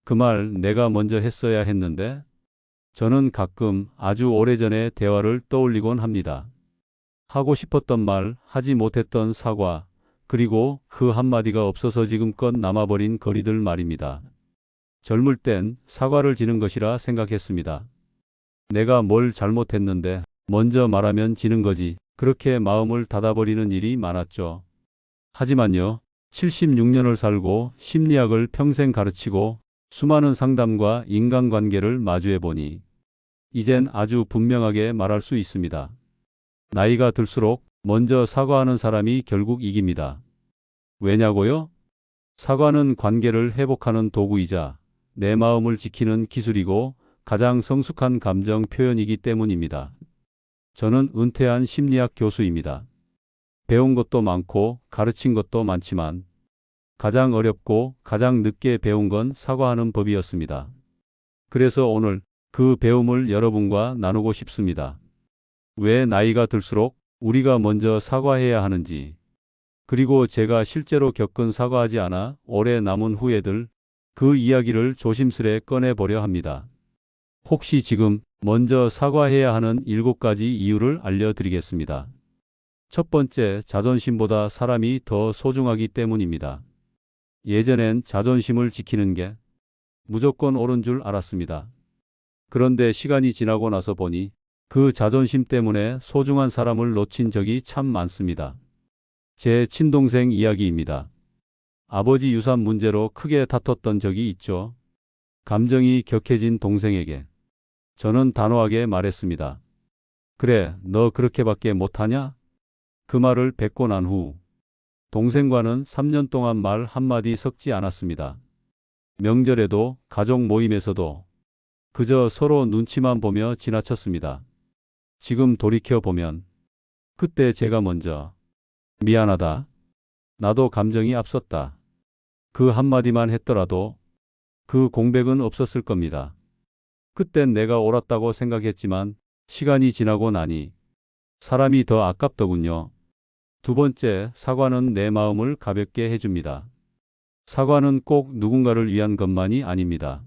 그 말 내가 먼저 했어야 했는데. 저는 가끔 아주 오래전의 대화를 떠올리곤 합니다. 하고 싶었던 말, 하지 못했던 사과, 그리고 그 한마디가 없어서 지금껏 남아버린 거리들 말입니다. 젊을 땐 사과를 지는 것이라 생각했습니다. 내가 뭘 잘못했는데 먼저 말하면 지는 거지. 그렇게 마음을 닫아버리는 일이 많았죠. 하지만요, 76년을 살고 심리학을 평생 가르치고 수많은 상담과 인간관계를 마주해보니 이젠 아주 분명하게 말할 수 있습니다. 나이가 들수록 먼저 사과하는 사람이 결국 이깁니다. 왜냐고요? 사과는 관계를 회복하는 도구이자 내 마음을 지키는 기술이고 가장 성숙한 감정 표현이기 때문입니다. 저는 은퇴한 심리학 교수입니다. 배운 것도 많고 가르친 것도 많지만 가장 어렵고 가장 늦게 배운 건 사과하는 법이었습니다. 그래서 오늘 그 배움을 여러분과 나누고 싶습니다. 왜 나이가 들수록 우리가 먼저 사과해야 하는지, 그리고 제가 실제로 겪은 사과하지 않아 오래 남은 후회들, 그 이야기를 조심스레 꺼내보려 합니다. 혹시 지금 먼저 사과해야 하는 7가지 이유를 알려드리겠습니다. 첫 번째, 자존심보다 사람이 더 소중하기 때문입니다. 예전엔 자존심을 지키는 게 무조건 옳은 줄 알았습니다. 그런데 시간이 지나고 나서 보니 그 자존심 때문에 소중한 사람을 놓친 적이 참 많습니다. 제 친동생 이야기입니다. 아버지 유산 문제로 크게 다퉜던 적이 있죠. 감정이 격해진 동생에게 저는 단호하게 말했습니다. 그래, 너 그렇게밖에 못하냐? 그 말을 뱉고 난 후 동생과는 3년 동안 말 한마디 섞지 않았습니다. 명절에도 가족 모임에서도 그저 서로 눈치만 보며 지나쳤습니다. 지금 돌이켜보면 그때 제가 먼저 미안하다. 나도 감정이 앞섰다. 그 한마디만 했더라도 그 공백은 없었을 겁니다. 그땐 내가 옳았다고 생각했지만 시간이 지나고 나니 사람이 더 아깝더군요. 두 번째, 사과는 내 마음을 가볍게 해줍니다. 사과는 꼭 누군가를 위한 것만이 아닙니다.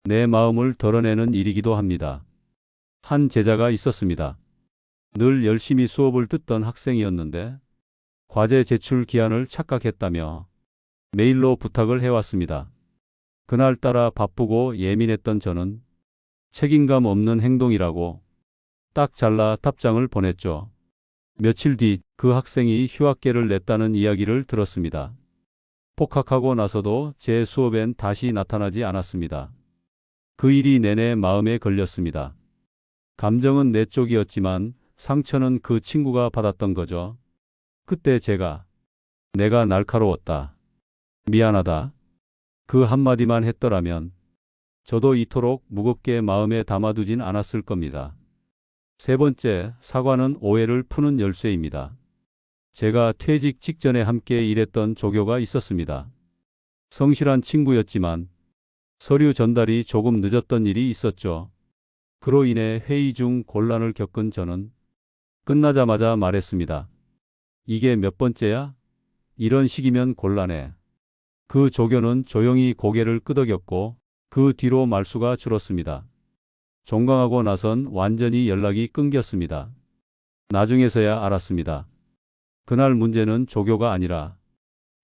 내 마음을 덜어내는 일이기도 합니다. 한 제자가 있었습니다. 늘 열심히 수업을 듣던 학생이었는데 과제 제출 기한을 착각했다며 메일로 부탁을 해왔습니다. 그날따라 바쁘고 예민했던 저는 책임감 없는 행동이라고 딱 잘라 답장을 보냈죠. 며칠 뒤 그 학생이 휴학계를 냈다는 이야기를 들었습니다. 복학하고 나서도 제 수업엔 다시 나타나지 않았습니다. 그 일이 내내 마음에 걸렸습니다. 감정은 내 쪽이었지만 상처는 그 친구가 받았던 거죠. 그때 내가 날카로웠다. 미안하다. 그 한마디만 했더라면 저도 이토록 무겁게 마음에 담아두진 않았을 겁니다. 세 번째, 사과는 오해를 푸는 열쇠입니다. 제가 퇴직 직전에 함께 일했던 조교가 있었습니다. 성실한 친구였지만 서류 전달이 조금 늦었던 일이 있었죠. 그로 인해 회의 중 곤란을 겪은 저는 끝나자마자 말했습니다. 이게 몇 번째야? 이런 식이면 곤란해. 그 조교는 조용히 고개를 끄덕였고 그 뒤로 말수가 줄었습니다. 종강하고 나선 완전히 연락이 끊겼습니다. 나중에서야 알았습니다. 그날 문제는 조교가 아니라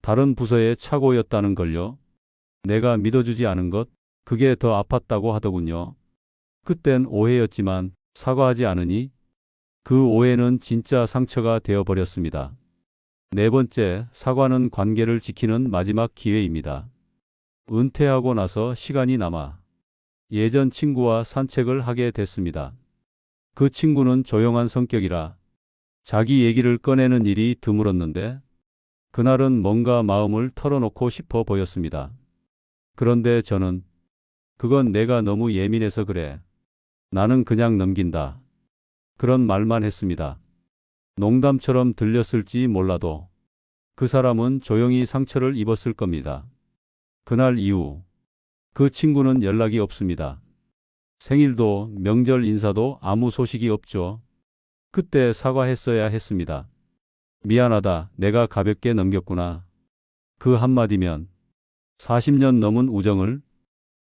다른 부서의 착오였다는 걸요. 내가 믿어주지 않은 것, 그게 더 아팠다고 하더군요. 그땐 오해였지만 사과하지 않으니 그 오해는 진짜 상처가 되어버렸습니다. 네 번째, 사과는 관계를 지키는 마지막 기회입니다. 은퇴하고 나서 시간이 남아 예전 친구와 산책을 하게 됐습니다. 그 친구는 조용한 성격이라 자기 얘기를 꺼내는 일이 드물었는데 그날은 뭔가 마음을 털어놓고 싶어 보였습니다. 그런데 저는 그건 내가 너무 예민해서 그래. 나는 그냥 넘긴다. 그런 말만 했습니다. 농담처럼 들렸을지 몰라도 그 사람은 조용히 상처를 입었을 겁니다. 그날 이후 그 친구는 연락이 없습니다. 생일도 명절 인사도 아무 소식이 없죠. 그때 사과했어야 했습니다. 미안하다. 내가 가볍게 넘겼구나. 그 한마디면 40년 넘은 우정을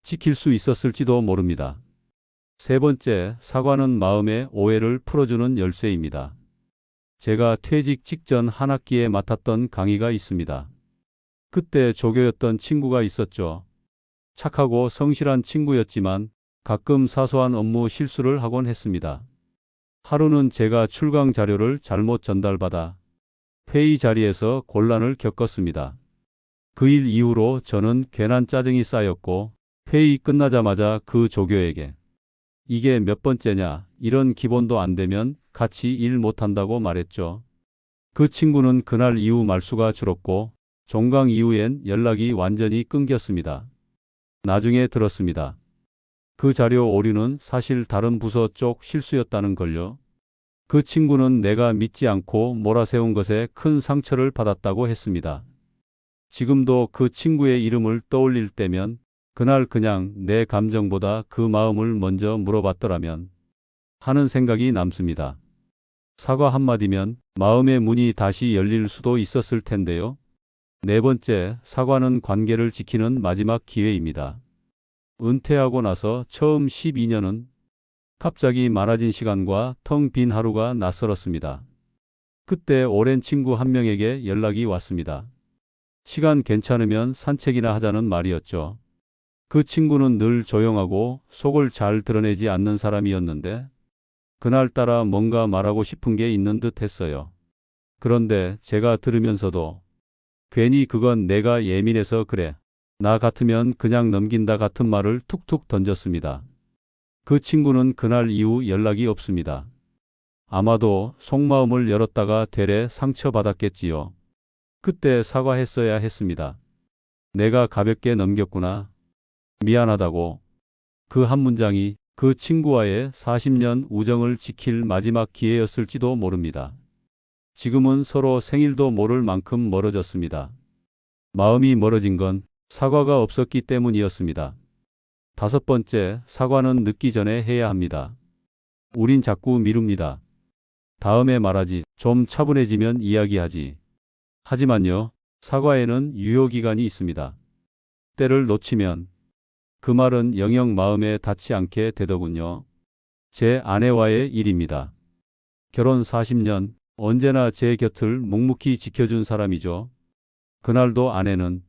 지킬 수 있었을지도 모릅니다. 세 번째, 사과는 마음의 오해를 풀어주는 열쇠입니다. 제가 퇴직 직전 한 학기에 맡았던 강의가 있습니다. 그때 조교였던 친구가 있었죠. 착하고 성실한 친구였지만 가끔 사소한 업무 실수를 하곤 했습니다. 하루는 제가 출강 자료를 잘못 전달받아 회의 자리에서 곤란을 겪었습니다. 그 일 이후로 저는 괜한 짜증이 쌓였고 회의 끝나자마자 그 조교에게 이게 몇 번째냐, 이런 기본도 안 되면 같이 일 못한다고 말했죠. 그 친구는 그날 이후 말수가 줄었고 종강 이후엔 연락이 완전히 끊겼습니다. 나중에 들었습니다. 그 자료 오류는 사실 다른 부서 쪽 실수였다는 걸요. 그 친구는 내가 믿지 않고 몰아세운 것에 큰 상처를 받았다고 했습니다. 지금도 그 친구의 이름을 떠올릴 때면 그날 그냥 내 감정보다 그 마음을 먼저 물어봤더라면 하는 생각이 남습니다. 사과 한마디면 마음의 문이 다시 열릴 수도 있었을 텐데요. 네 번째, 사과는 관계를 지키는 마지막 기회입니다. 은퇴하고 나서 처음 12년은 갑자기 많아진 시간과 텅 빈 하루가 낯설었습니다. 그때 오랜 친구 한 명에게 연락이 왔습니다. 시간 괜찮으면 산책이나 하자는 말이었죠. 그 친구는 늘 조용하고 속을 잘 드러내지 않는 사람이었는데 그날따라 뭔가 말하고 싶은 게 있는 듯 했어요. 그런데 제가 들으면서도 괜히 그건 내가 예민해서 그래, 나 같으면 그냥 넘긴다 같은 말을 툭툭 던졌습니다. 그 친구는 그날 이후 연락이 없습니다. 아마도 속마음을 열었다가 되레 상처받았겠지요. 그때 사과했어야 했습니다. 내가 가볍게 넘겼구나. 미안하다고. 그 한 문장이 그 친구와의 40년 우정을 지킬 마지막 기회였을지도 모릅니다. 지금은 서로 생일도 모를 만큼 멀어졌습니다. 마음이 멀어진 건 사과가 없었기 때문이었습니다. 다섯 번째, 사과는 늦기 전에 해야 합니다. 우린 자꾸 미룹니다. 다음에 말하지, 좀 차분해지면 이야기하지. 하지만요, 사과에는 유효기간이 있습니다. 때를 놓치면 그 말은 영영 마음에 닿지 않게 되더군요. 제 아내와의 일입니다. 결혼 40년, 언제나 제 곁을 묵묵히 지켜준 사람이죠. 그날도 아내는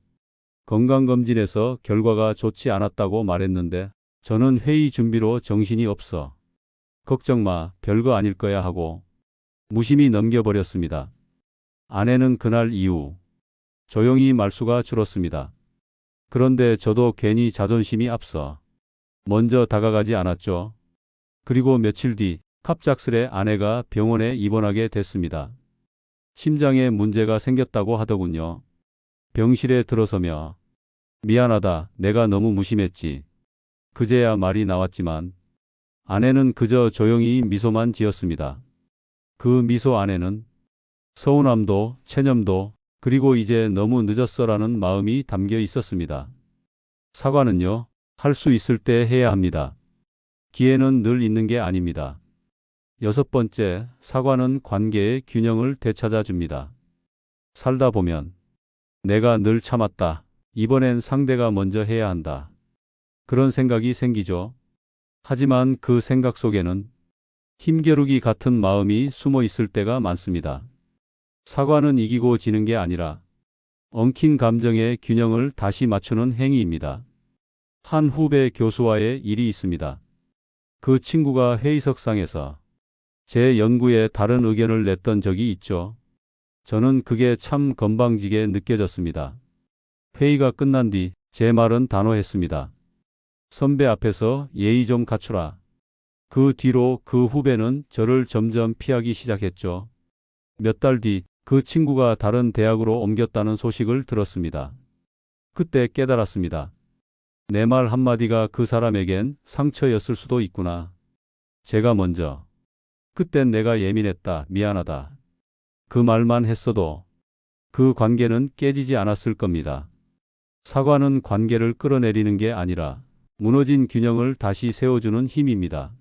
건강검진에서 결과가 좋지 않았다고 말했는데 저는 회의 준비로 정신이 없어. 걱정 마, 별거 아닐 거야 하고 무심히 넘겨버렸습니다. 아내는 그날 이후 조용히 말수가 줄었습니다. 그런데 저도 괜히 자존심이 앞서 먼저 다가가지 않았죠. 그리고 며칠 뒤 갑작스레 아내가 병원에 입원하게 됐습니다. 심장에 문제가 생겼다고 하더군요. 병실에 들어서며 미안하다, 내가 너무 무심했지. 그제야 말이 나왔지만 아내는 그저 조용히 미소만 지었습니다. 그 미소 안에는 서운함도 체념도 그리고 이제 너무 늦었어라는 마음이 담겨 있었습니다. 사과는요, 할 수 있을 때 해야 합니다. 기회는 늘 있는 게 아닙니다. 여섯 번째, 사과는 관계의 균형을 되찾아 줍니다. 살다 보면 내가 늘 참았다. 이번엔 상대가 먼저 해야 한다. 그런 생각이 생기죠. 하지만 그 생각 속에는 힘겨루기 같은 마음이 숨어 있을 때가 많습니다. 사과는 이기고 지는 게 아니라 엉킨 감정의 균형을 다시 맞추는 행위입니다. 한 후배 교수와의 일이 있습니다. 그 친구가 회의석상에서 제 연구에 다른 의견을 냈던 적이 있죠. 저는 그게 참 건방지게 느껴졌습니다. 회의가 끝난 뒤 제 말은 단호했습니다. 선배 앞에서 예의 좀 갖추라. 그 뒤로 그 후배는 저를 점점 피하기 시작했죠. 몇 달 뒤 그 친구가 다른 대학으로 옮겼다는 소식을 들었습니다. 그때 깨달았습니다. 내 말 한마디가 그 사람에겐 상처였을 수도 있구나. 제가 먼저. 그땐 내가 예민했다. 미안하다. 그 말만 했어도 그 관계는 깨지지 않았을 겁니다. 사과는 관계를 끌어내리는 게 아니라 무너진 균형을 다시 세워주는 힘입니다.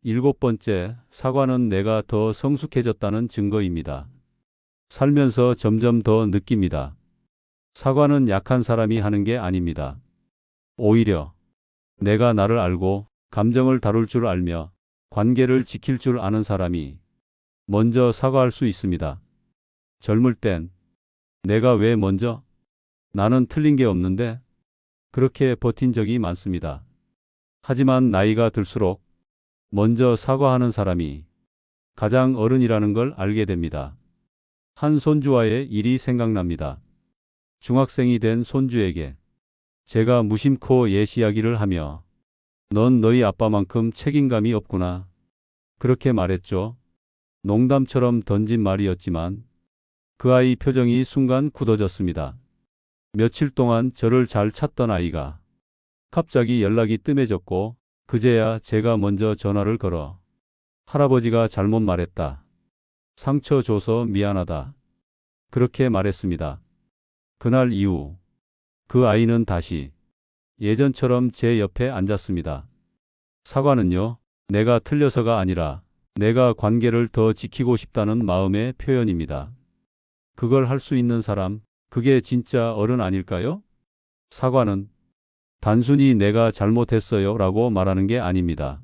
일곱 번째, 사과는 내가 더 성숙해졌다는 증거입니다. 살면서 점점 더 느낍니다. 사과는 약한 사람이 하는 게 아닙니다. 오히려 내가 나를 알고 감정을 다룰 줄 알며 관계를 지킬 줄 아는 사람이 먼저 사과할 수 있습니다. 젊을 땐 내가 왜 먼저? 나는 틀린 게 없는데? 그렇게 버틴 적이 많습니다. 하지만 나이가 들수록 먼저 사과하는 사람이 가장 어른이라는 걸 알게 됩니다. 한 손주와의 일이 생각납니다. 중학생이 된 손주에게 제가 무심코 옛 이야기를 하며 넌 너희 아빠만큼 책임감이 없구나. 그렇게 말했죠. 농담처럼 던진 말이었지만 그 아이 표정이 순간 굳어졌습니다. 며칠 동안 저를 잘 찾던 아이가 갑자기 연락이 뜸해졌고 그제야 제가 먼저 전화를 걸어 할아버지가 잘못 말했다. 상처 줘서 미안하다. 그렇게 말했습니다. 그날 이후 그 아이는 다시 예전처럼 제 옆에 앉았습니다. 사과는요, 내가 틀려서가 아니라 내가 관계를 더 지키고 싶다는 마음의 표현입니다. 그걸 할 수 있는 사람, 그게 진짜 어른 아닐까요? 사과는 단순히 내가 잘못했어요 라고 말하는 게 아닙니다.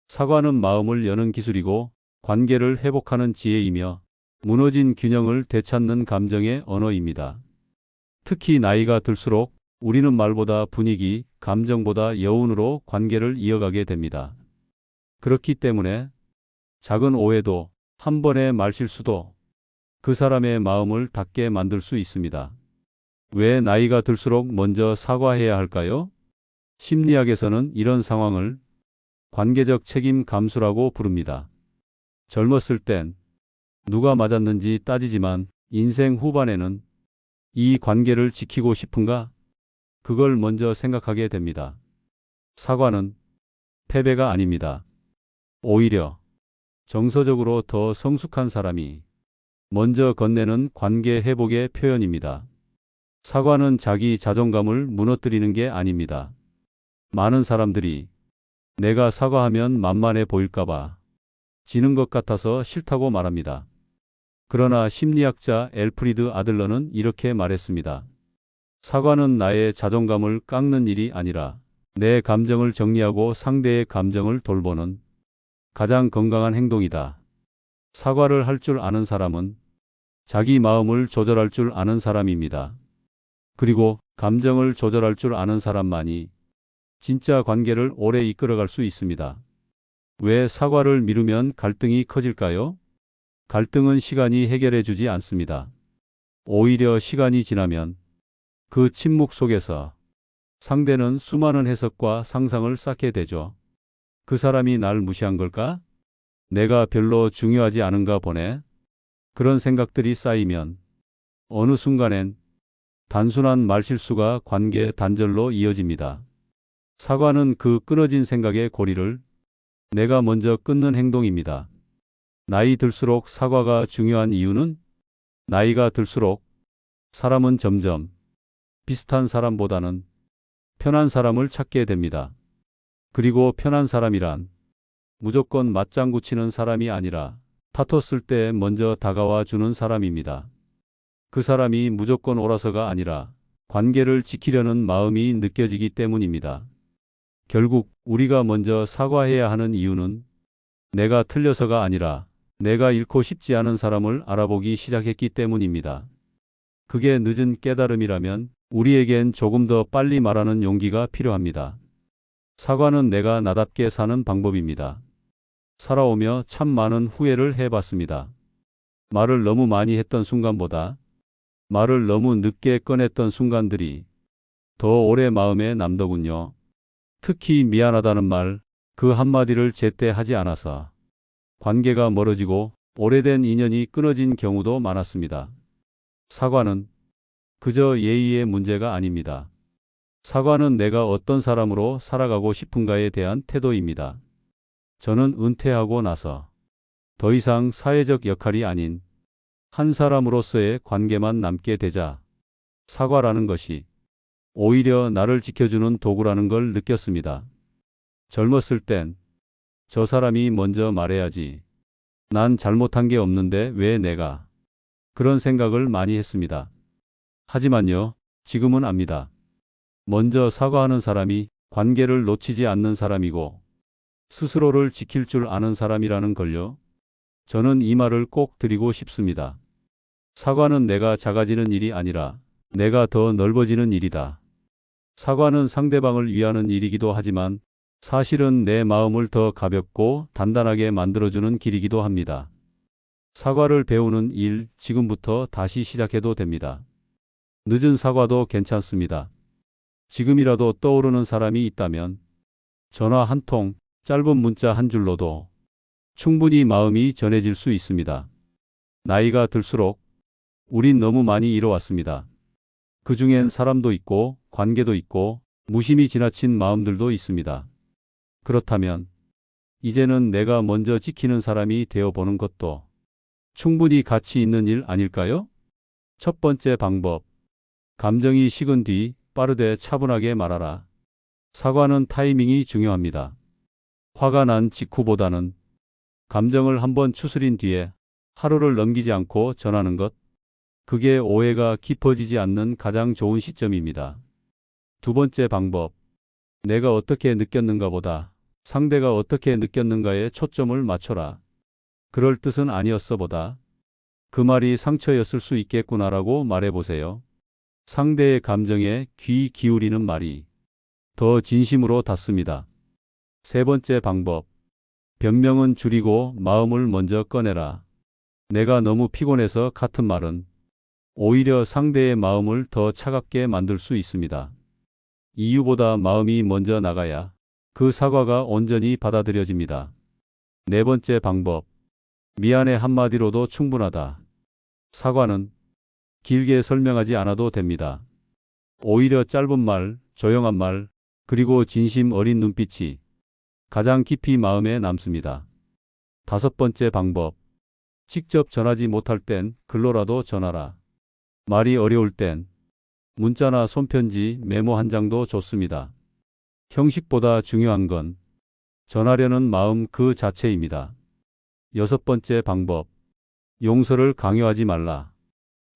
사과는 마음을 여는 기술이고 관계를 회복하는 지혜이며 무너진 균형을 되찾는 감정의 언어입니다. 특히 나이가 들수록 우리는 말보다 분위기, 감정보다 여운으로 관계를 이어가게 됩니다. 그렇기 때문에 작은 오해도 한 번의 말실수도 그 사람의 마음을 닫게 만들 수 있습니다. 왜 나이가 들수록 먼저 사과해야 할까요? 심리학에서는 이런 상황을 관계적 책임 감수라고 부릅니다. 젊었을 땐 누가 맞았는지 따지지만 인생 후반에는 이 관계를 지키고 싶은가? 그걸 먼저 생각하게 됩니다. 사과는 패배가 아닙니다. 오히려 정서적으로 더 성숙한 사람이 먼저 건네는 관계 회복의 표현입니다. 사과는 자기 자존감을 무너뜨리는 게 아닙니다. 많은 사람들이 내가 사과하면 만만해 보일까봐 지는 것 같아서 싫다고 말합니다. 그러나 심리학자 엘프리드 아들러는 이렇게 말했습니다. 사과는 나의 자존감을 깎는 일이 아니라 내 감정을 정리하고 상대의 감정을 돌보는 가장 건강한 행동이다. 사과를 할 줄 아는 사람은 자기 마음을 조절할 줄 아는 사람입니다. 그리고 감정을 조절할 줄 아는 사람만이 진짜 관계를 오래 이끌어갈 수 있습니다. 왜 사과를 미루면 갈등이 커질까요? 갈등은 시간이 해결해 주지 않습니다. 오히려 시간이 지나면 그 침묵 속에서 상대는 수많은 해석과 상상을 쌓게 되죠. 그 사람이 날 무시한 걸까? 내가 별로 중요하지 않은가 보네. 그런 생각들이 쌓이면 어느 순간엔 단순한 말실수가 관계 단절로 이어집니다. 사과는 그 끊어진 생각의 고리를 내가 먼저 끊는 행동입니다. 나이 들수록 사과가 중요한 이유는 나이가 들수록 사람은 점점 비슷한 사람보다는 편한 사람을 찾게 됩니다. 그리고 편한 사람이란 무조건 맞장구 치는 사람이 아니라 다퉜을 때 먼저 다가와 주는 사람입니다. 그 사람이 무조건 옳아서가 아니라 관계를 지키려는 마음이 느껴지기 때문입니다. 결국 우리가 먼저 사과해야 하는 이유는 내가 틀려서가 아니라 내가 잃고 싶지 않은 사람을 알아보기 시작했기 때문입니다. 그게 늦은 깨달음이라면 우리에겐 조금 더 빨리 말하는 용기가 필요합니다. 사과는 내가 나답게 사는 방법입니다. 살아오며 참 많은 후회를 해봤습니다. 말을 너무 많이 했던 순간보다 말을 너무 늦게 꺼냈던 순간들이 더 오래 마음에 남더군요. 특히 미안하다는 말, 그 한마디를 제때 하지 않아서 관계가 멀어지고 오래된 인연이 끊어진 경우도 많았습니다. 사과는 그저 예의의 문제가 아닙니다. 사과는 내가 어떤 사람으로 살아가고 싶은가에 대한 태도입니다. 저는 은퇴하고 나서 더 이상 사회적 역할이 아닌 한 사람으로서의 관계만 남게 되자 사과라는 것이 오히려 나를 지켜주는 도구라는 걸 느꼈습니다. 젊었을 땐 저 사람이 먼저 말해야지. 난 잘못한 게 없는데 왜 내가? 그런 생각을 많이 했습니다. 하지만요, 지금은 압니다. 먼저 사과하는 사람이 관계를 놓치지 않는 사람이고 스스로를 지킬 줄 아는 사람이라는 걸요. 저는 이 말을 꼭 드리고 싶습니다. 사과는 내가 작아지는 일이 아니라 내가 더 넓어지는 일이다. 사과는 상대방을 위하는 일이기도 하지만 사실은 내 마음을 더 가볍고 단단하게 만들어주는 길이기도 합니다. 사과를 배우는 일 지금부터 다시 시작해도 됩니다. 늦은 사과도 괜찮습니다. 지금이라도 떠오르는 사람이 있다면 전화 한 통, 짧은 문자 한 줄로도 충분히 마음이 전해질 수 있습니다. 나이가 들수록 우린 너무 많이 잃어왔습니다. 그 중엔 사람도 있고 관계도 있고 무심히 지나친 마음들도 있습니다. 그렇다면 이제는 내가 먼저 지키는 사람이 되어보는 것도 충분히 가치 있는 일 아닐까요? 첫 번째 방법. 감정이 식은 뒤 빠르되 차분하게 말하라. 사과는 타이밍이 중요합니다. 화가 난 직후보다는 감정을 한번 추스린 뒤에 하루를 넘기지 않고 전하는 것. 그게 오해가 깊어지지 않는 가장 좋은 시점입니다. 두 번째 방법. 내가 어떻게 느꼈는가 보다 상대가 어떻게 느꼈는가에 초점을 맞춰라. 그럴 뜻은 아니었어 보다 그 말이 상처였을 수 있겠구나라고 말해보세요. 상대의 감정에 귀 기울이는 말이 더 진심으로 닿습니다. 세 번째 방법. 변명은 줄이고 마음을 먼저 꺼내라. 내가 너무 피곤해서 같은 말은 오히려 상대의 마음을 더 차갑게 만들 수 있습니다. 이유보다 마음이 먼저 나가야 그 사과가 온전히 받아들여집니다. 네 번째 방법. 미안해 한마디로도 충분하다. 사과는 길게 설명하지 않아도 됩니다. 오히려 짧은 말, 조용한 말, 그리고 진심 어린 눈빛이 가장 깊이 마음에 남습니다. 다섯 번째 방법. 직접 전하지 못할 땐 글로라도 전하라. 말이 어려울 땐 문자나 손편지, 메모 한 장도 좋습니다. 형식보다 중요한 건 전하려는 마음 그 자체입니다. 여섯 번째 방법. 용서를 강요하지 말라.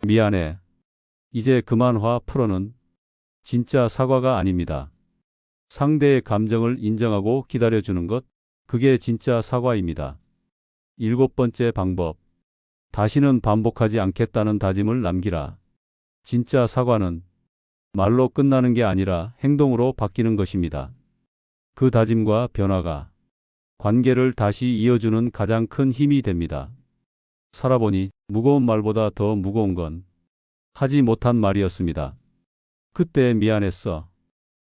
미안해. 이제 그만 화 풀어는 진짜 사과가 아닙니다. 상대의 감정을 인정하고 기다려주는 것, 그게 진짜 사과입니다. 일곱 번째 방법. 다시는 반복하지 않겠다는 다짐을 남기라. 진짜 사과는 말로 끝나는 게 아니라 행동으로 바뀌는 것입니다. 그 다짐과 변화가 관계를 다시 이어주는 가장 큰 힘이 됩니다. 살아보니 무거운 말보다 더 무거운 건 하지 못한 말이었습니다. 그때 미안했어.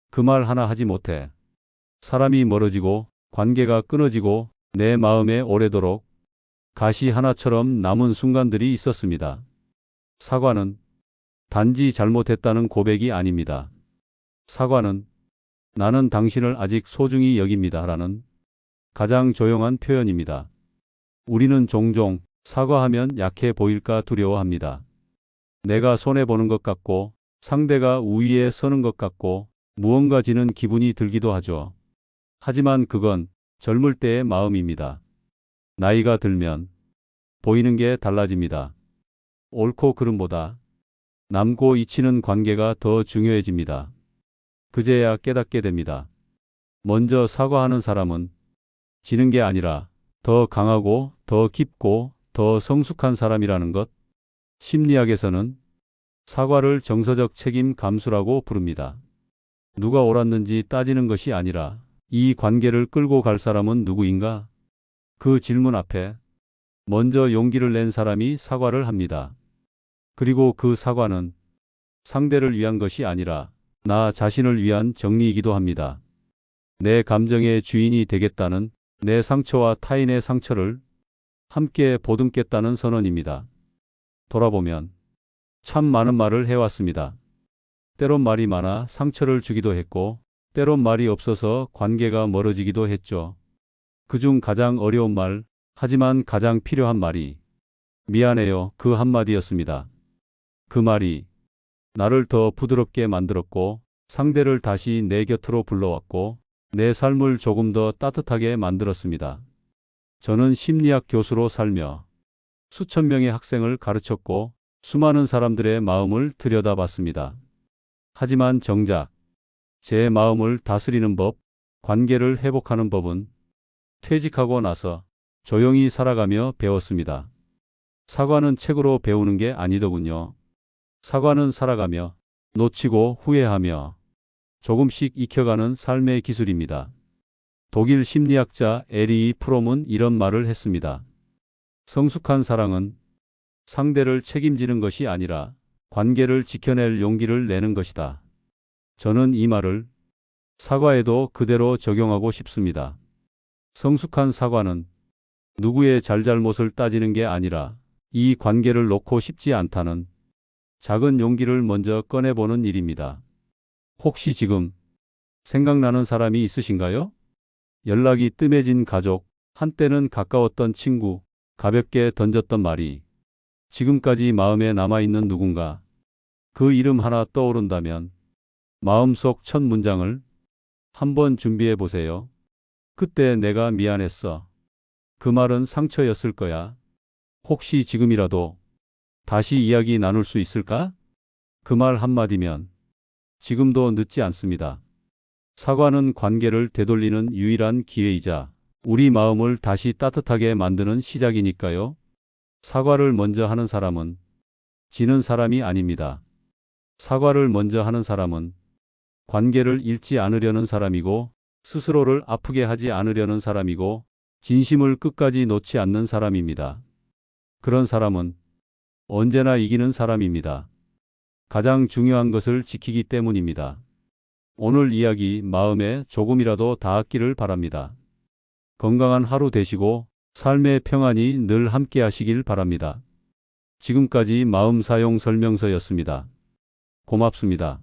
그 말 하나 하지 못해. 사람이 멀어지고 관계가 끊어지고 내 마음에 오래도록 가시 하나처럼 남은 순간들이 있었습니다. 사과는 단지 잘못했다는 고백이 아닙니다. 사과는 나는 당신을 아직 소중히 여깁니다라는 가장 조용한 표현입니다. 우리는 종종 사과하면 약해 보일까 두려워합니다. 내가 손해보는 것 같고 상대가 우위에 서는 것 같고 무언가 지는 기분이 들기도 하죠. 하지만 그건 젊을 때의 마음입니다. 나이가 들면 보이는 게 달라집니다. 옳고 그름보다 남고 잊히는 관계가 더 중요해집니다. 그제야 깨닫게 됩니다. 먼저 사과하는 사람은 지는 게 아니라 더 강하고 더 깊고 더 성숙한 사람이라는 것. 심리학에서는 사과를 정서적 책임 감수라고 부릅니다. 누가 옳았는지 따지는 것이 아니라 이 관계를 끌고 갈 사람은 누구인가? 그 질문 앞에 먼저 용기를 낸 사람이 사과를 합니다. 그리고 그 사과는 상대를 위한 것이 아니라 나 자신을 위한 정리이기도 합니다. 내 감정의 주인이 되겠다는 내 상처와 타인의 상처를 함께 보듬겠다는 선언입니다. 돌아보면 참 많은 말을 해왔습니다. 때론 말이 많아 상처를 주기도 했고 때론 말이 없어서 관계가 멀어지기도 했죠. 그중 가장 어려운 말, 하지만 가장 필요한 말이 미안해요 그 한마디였습니다. 그 말이 나를 더 부드럽게 만들었고 상대를 다시 내 곁으로 불러왔고 내 삶을 조금 더 따뜻하게 만들었습니다. 저는 심리학 교수로 살며 수천 명의 학생을 가르쳤고 수많은 사람들의 마음을 들여다봤습니다. 하지만 정작 제 마음을 다스리는 법, 관계를 회복하는 법은 퇴직하고 나서 조용히 살아가며 배웠습니다. 사과는 책으로 배우는 게 아니더군요. 사과는 살아가며 놓치고 후회하며 조금씩 익혀가는 삶의 기술입니다. 독일 심리학자 에리 프롬은 이런 말을 했습니다. 성숙한 사랑은 상대를 책임지는 것이 아니라 관계를 지켜낼 용기를 내는 것이다. 저는 이 말을 사과에도 그대로 적용하고 싶습니다. 성숙한 사과는 누구의 잘잘못을 따지는 게 아니라 이 관계를 놓고 싶지 않다는 작은 용기를 먼저 꺼내보는 일입니다. 혹시 지금 생각나는 사람이 있으신가요? 연락이 뜸해진 가족, 한때는 가까웠던 친구, 가볍게 던졌던 말이 지금까지 마음에 남아있는 누군가, 그 이름 하나 떠오른다면 마음속 첫 문장을 한번 준비해 보세요. 그때 내가 미안했어. 그 말은 상처였을 거야. 혹시 지금이라도 다시 이야기 나눌 수 있을까? 그 말 한마디면 지금도 늦지 않습니다. 사과는 관계를 되돌리는 유일한 기회이자 우리 마음을 다시 따뜻하게 만드는 시작이니까요. 사과를 먼저 하는 사람은 지는 사람이 아닙니다. 사과를 먼저 하는 사람은 관계를 잃지 않으려는 사람이고 스스로를 아프게 하지 않으려는 사람이고 진심을 끝까지 놓지 않는 사람입니다. 그런 사람은 언제나 이기는 사람입니다. 가장 중요한 것을 지키기 때문입니다. 오늘 이야기 마음에 조금이라도 닿았기를 바랍니다. 건강한 하루 되시고 삶의 평안이 늘 함께 하시길 바랍니다. 지금까지 마음 사용 설명서였습니다. 고맙습니다.